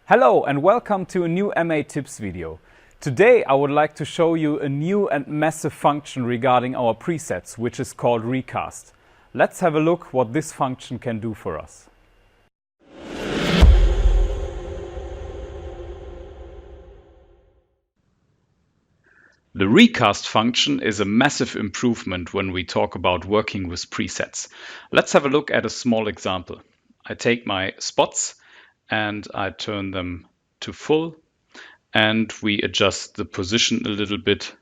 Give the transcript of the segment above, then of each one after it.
Hello and welcome to a new MA Tips video. Today I would like to show you a new and massive function regarding our presets, which is called Recast. Let's have a look what this function can do for us. The Recast function is a massive improvement when we talk about working with presets. Let's have a look at a small example. I take my spots and I turn them to full, and we adjust the position a little bit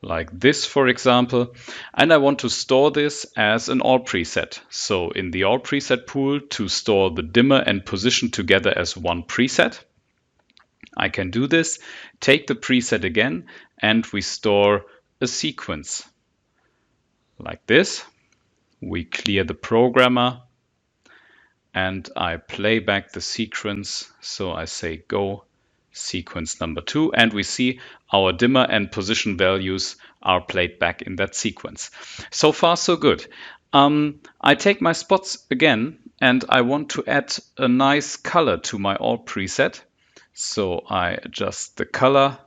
like this, for example, and I want to store this as an all preset. So in the all preset pool, to store the dimmer and position together as one preset, I can do this, take the preset again, and we store a sequence like this. We clear the programmer and I play back the sequence. So I say go sequence number 2, and we see our dimmer and position values are played back in that sequence. So far so good. I take my spots again and I want to add a nice color to my all preset. So I adjust the color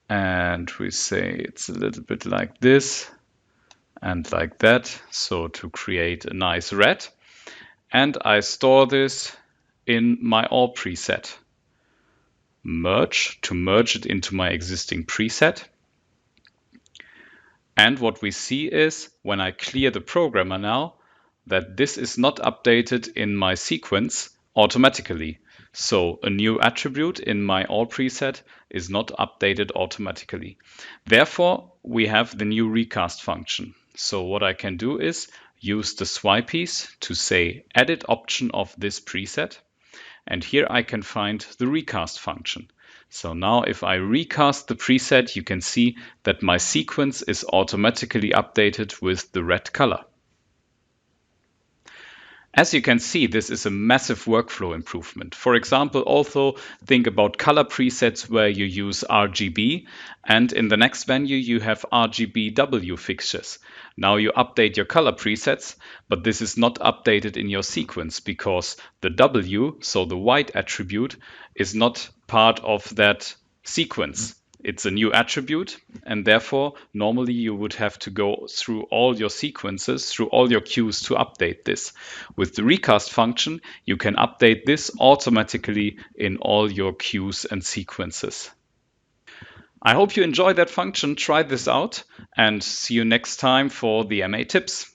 and we say it's a little bit like this and like that, so to create a nice red. And I store this in my all preset. Merge, to merge it into my existing preset. And what we see is, when I clear the programmer now, that this is not updated in my sequence automatically. So a new attribute in my all preset is not updated automatically. Therefore, we have the new recast function. So what I can do is use the swipe piece to say edit option of this preset. And here I can find the recast function. So now if I recast the preset, you can see that my sequence is automatically updated with the red color. As you can see, this is a massive workflow improvement. For example, also think about color presets where you use RGB, and in the next venue you have RGBW fixtures. Now you update your color presets, but this is not updated in your sequence because the W, so the white attribute, is not part of that sequence. It's a new attribute, and therefore normally you would have to go through all your sequences, through all your queues to update this. With the recast function, you can update this automatically in all your queues and sequences. I hope you enjoy that function. Try this out and see you next time for the MA tips.